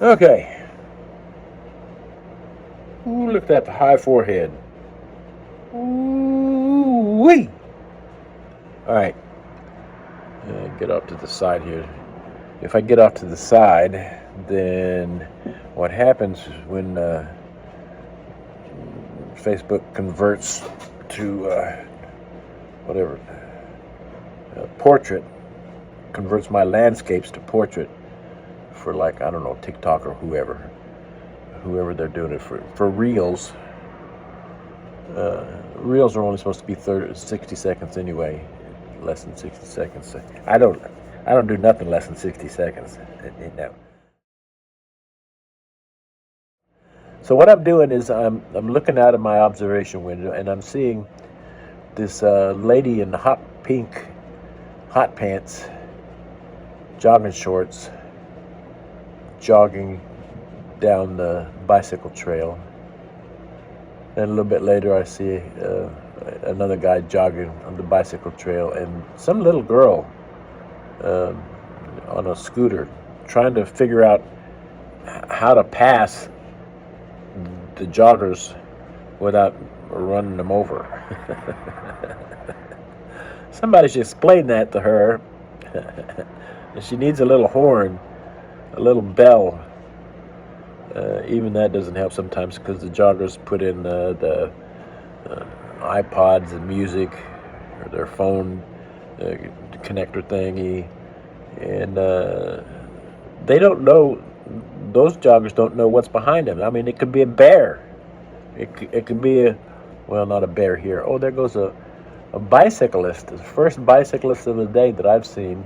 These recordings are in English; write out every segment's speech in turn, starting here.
Okay. Ooh, look at that high forehead. Ooh wee. All right. Get off to the side here. If I get off to the side, then what happens when Facebook converts to whatever portrait, converts my landscapes to portrait for, like, I don't know, TikTok or whoever they're doing it for reels. Reels are only supposed to be 60 seconds anyway, less than 60 seconds. I don't do nothing less than 60 seconds. So what I'm doing is I'm looking out of my observation window, and I'm seeing this lady in hot pink hot pants, jogging shorts, jogging down the bicycle trail. Then a little bit later, I see another guy jogging on the bicycle trail, and some little girl on a scooter trying to figure out how to pass the joggers without running them over. Somebody should explain that to her. She needs a little horn, a little bell. Even that doesn't help sometimes, because the joggers put in the iPods and music, or their phone connector thingy, and they don't know. Those joggers don't know what's behind them. I mean, it could be a bear. It could be well, not a bear here. Oh, there goes a bicyclist, the first bicyclist of the day that I've seen.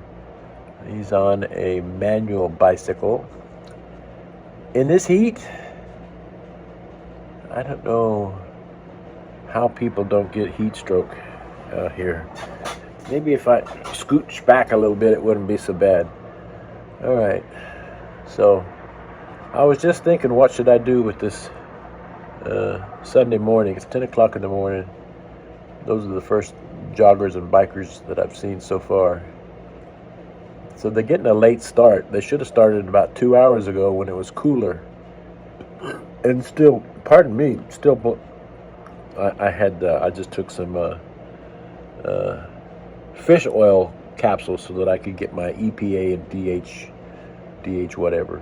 He's on a manual bicycle. In this heat, I don't know how people don't get heat stroke out here. Maybe if I scooch back a little bit, it wouldn't be so bad. All right. So I was just thinking, what should I do with this Sunday morning? It's 10 o'clock in the morning. Those are the first joggers and bikers that I've seen so far. So they're getting a late start. They should have started about 2 hours ago when it was cooler. And still, pardon me, still, I just took some fish oil capsules so that I could get my EPA and DH whatever.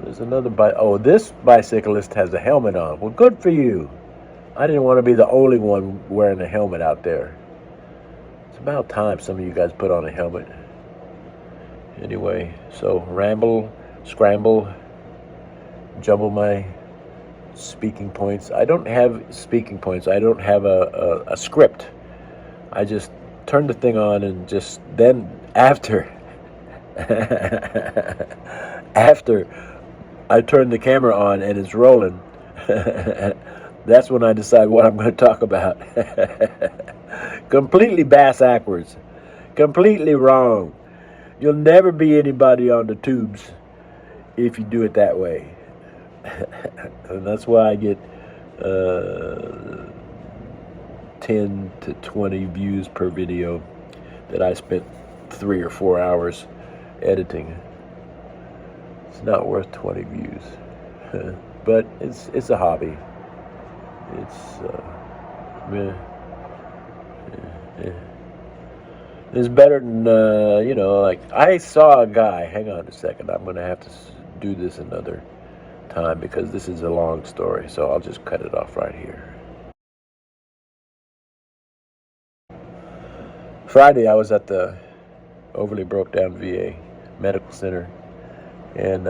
There's another this bicyclist has a helmet on. Well, good for you. I didn't want to be the only one wearing a helmet out there. It's about time some of you guys put on a helmet. Anyway, so ramble, scramble, jumble my speaking points. I don't have speaking points. I don't have a script. I just turn the thing on, and just then after I turn the camera on and it's rolling, that's when I decide what I'm going to talk about. Completely bass-ackwards. Completely wrong. You'll never be anybody on the tubes if you do it that way. And that's why I get 10 to 20 views per video that I spent 3 or 4 hours editing. It's not worth 20 views. But it's a hobby. It's better than, like, I saw a guy. Hang on a second. I'm going to have to do this another time because this is a long story. So I'll just cut it off right here. Friday, I was at the overly broke down VA medical center and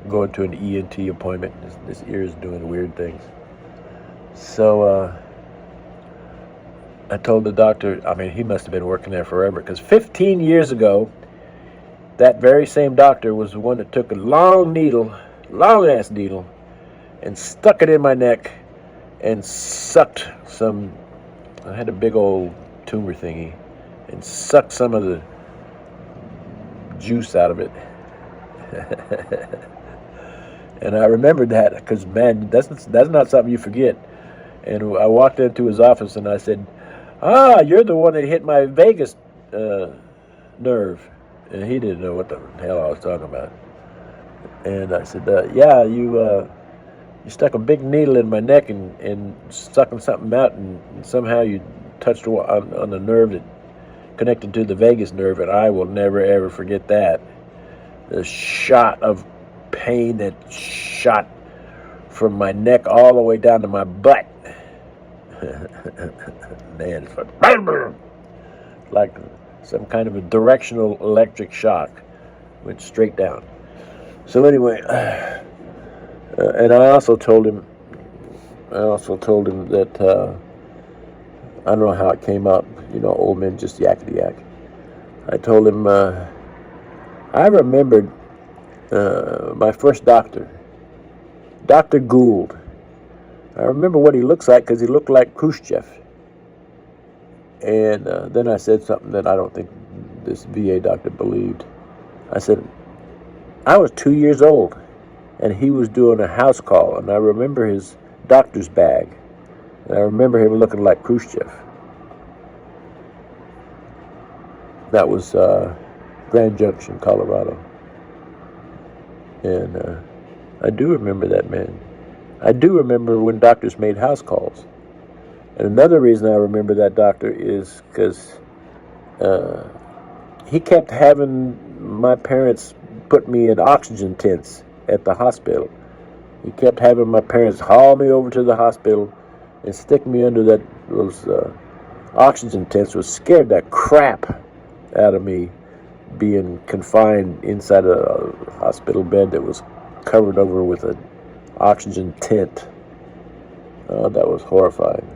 going to an ENT appointment. This ear is doing weird things. So I told the doctor, I mean, he must have been working there forever, because 15 years ago, that very same doctor was the one that took a long ass needle, and stuck it in my neck and sucked some, I had a big old tumor thingy, and sucked some of the juice out of it. And I remembered that because, man, that's not something you forget. And I walked into his office and I said, you're the one that hit my vagus nerve. And he didn't know what the hell I was talking about. And I said, yeah, you stuck a big needle in my neck and sucking something out, and somehow you touched on the nerve that connected to the vagus nerve, and I will never ever forget that. The shot of pain that shot from my neck all the way down to my butt. Man, it's like some kind of a directional electric shock. Went straight down. So anyway, and I also told him that I don't know how it came up. Old men just yakety yak. I told him I remembered my first doctor, Dr. Gould. I remember what he looks like because he looked like Khrushchev. And then I said something that I don't think this VA doctor believed. I said, I was 2 years old, and he was doing a house call, and I remember his doctor's bag, and I remember him looking like Khrushchev. That was Grand Junction, Colorado. And I do remember that man. I do remember when doctors made house calls. And another reason I remember that doctor is because he kept having my parents put me in oxygen tents at the hospital. He kept having my parents haul me over to the hospital and stick me under those oxygen tents, which scared the crap out of me, being confined inside a hospital bed that was covered over with an oxygen tent. That was horrifying.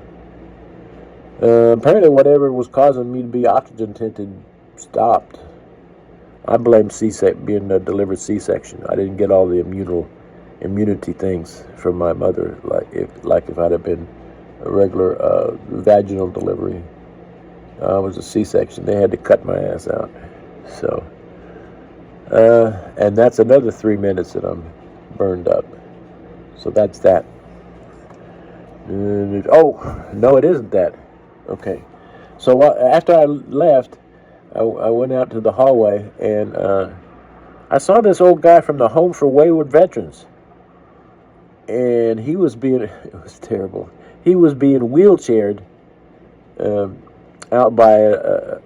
Apparently whatever was causing me to be oxygen tented stopped. I blame being delivered C-section. I didn't get all the immunity things from my mother, like if I'd have been a regular vaginal delivery. I was a C-section. They had to cut my ass out. So, and that's another 3 minutes that I'm burned up. So that's that. Oh, no, it isn't that. Okay. So after I left, I went out to the hallway, and I saw this old guy from the Home for Wayward Veterans. And it was terrible. He was being wheelchaired out by a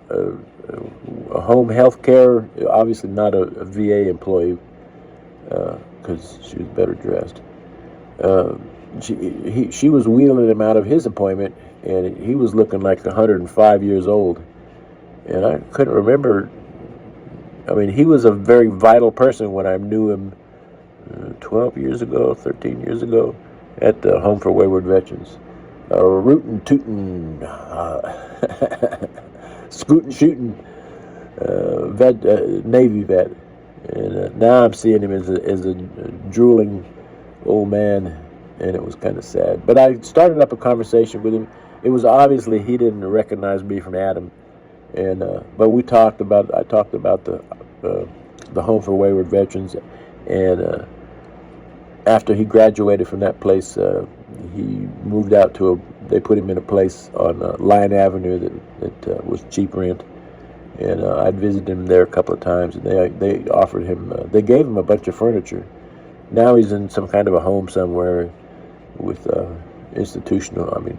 home health care, obviously not a VA employee, because she was better dressed. She was wheeling him out of his appointment, and he was looking like 105 years old. And I couldn't remember. I mean, he was a very vital person when I knew him 12 years ago, 13 years ago, at the Home for Wayward Veterans. Rootin' tootin', scootin' shootin' Navy vet. And now I'm seeing him as a drooling old man, and it was kind of sad. But I started up a conversation with him. It was obviously he didn't recognize me from Adam, and but I talked about the Home for Wayward Veterans, and after he graduated from that place, he moved out they put him in a place on Line Avenue that was cheap rent, and I'd visited him there a couple of times, and they offered him, they gave him a bunch of furniture. Now he's in some kind of a home somewhere with institutional. I mean,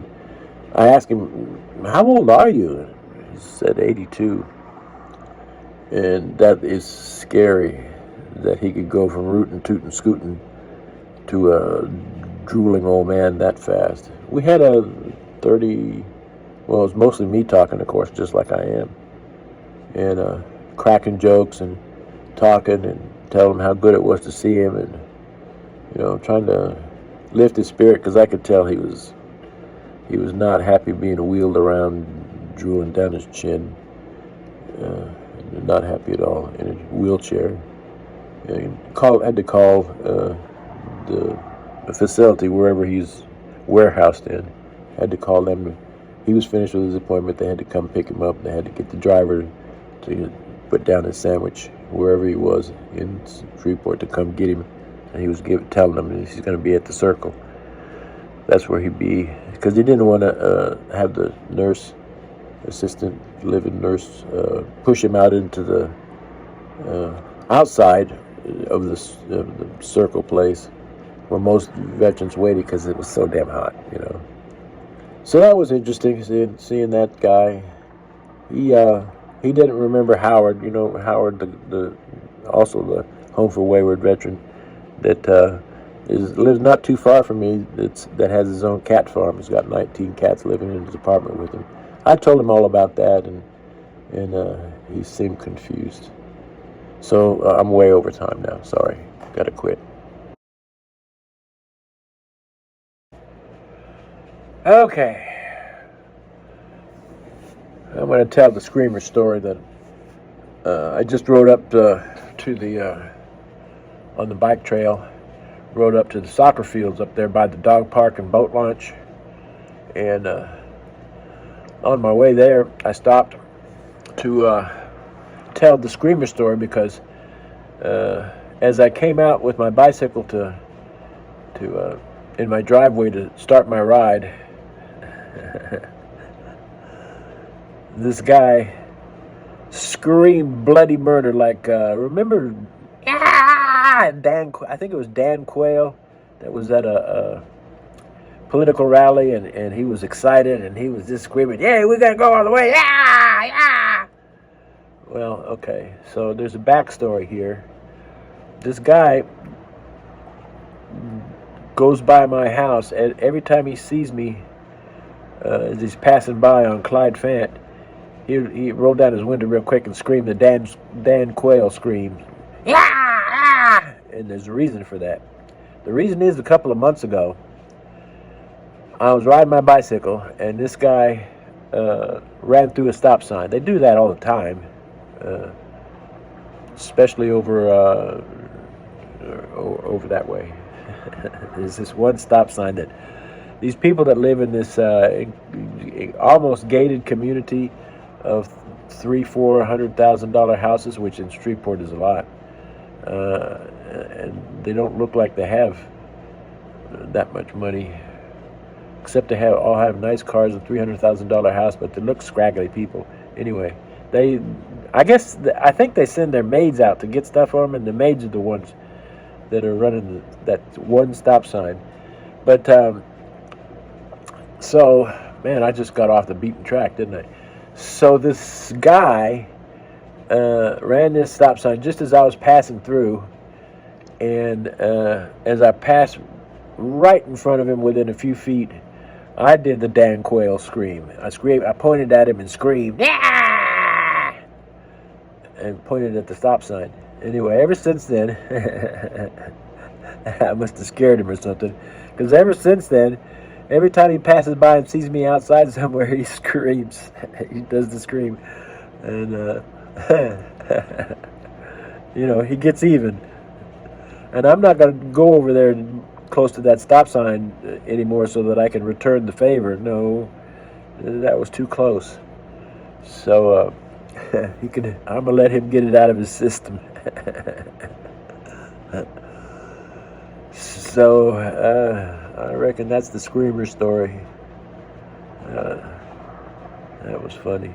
I asked him, how old are you? He said 82. And that is scary, that he could go from rootin' tootin' scootin' to a drooling old man that fast. We had a 30, well, it was mostly me talking, of course, just like I am, and cracking jokes and talking and telling him how good it was to see him, and trying to lift his spirit, because I could tell he was not happy being wheeled around, drooling down his chin. Not happy at all in a wheelchair. Had to call the facility wherever he's warehoused in. Had to call them. He was finished with his appointment. They had to come pick him up. They had to get the driver to put down his sandwich wherever he was in Freeport to come get him. And he was telling them he's going to be at the Circle. That's where he'd be, because he didn't want to have the assistant living nurse push him out into the outside of the circle place where most veterans waited because it was so damn hot, you know. So that was interesting, seeing that guy. He didn't remember Howard, you know, Howard, the also the Home for Wayward Veteran that lives not too far from me. That has his own cat farm. He's got 19 cats living in his apartment with him. I told him all about that, and he seemed confused. So I'm way over time now. Sorry, gotta quit. Okay, I'm going to tell the screamer story that I just rode up to the on the bike trail, rode up to the soccer fields up there by the dog park and boat launch, and on my way there, I stopped to tell the screamer story because as I came out with my bicycle to in my driveway to start my ride, this guy screamed bloody murder like remember Dan, I think it was Dan Quayle that was at a political rally, and he was excited and he was just screaming, "Yeah, we gotta go all the way, yeah, yeah." Well, okay, so there's a backstory here. This guy goes by my house, and every time he sees me as he's passing by on Clyde Fant, he rolled down his window real quick and screamed the Dan Quayle scream. Yeah! And there's a reason for that. The reason is a couple of months ago, I was riding my bicycle, and this guy ran through a stop sign. They do that all the time, especially over that way. There's this one stop sign that these people that live in this almost gated community of $300,000-$400,000 houses, which in Shreveport is a lot, and they don't look like they have that much money, except they all have nice cars and $300,000 house, but they look scraggly people. Anyway, I think they send their maids out to get stuff for them, and the maids are the ones that are running that one stop sign. But so, man, I just got off the beaten track, didn't I? So this guy ran this stop sign just as I was passing through, and as I passed right in front of him within a few feet, I did the Dan Quayle scream. I pointed at him and screamed, "Yeah!" and pointed at the stop sign. Anyway, ever since then, I must have scared him or something, because ever since then, every time he passes by and sees me outside somewhere, he screams. He does the scream. And, you know, he gets even. And I'm not going to go over there close to that stop sign anymore so that I can return the favor. No, that was too close. So, I'm going to let him get it out of his system. So, I reckon that's the screamer story. That was funny.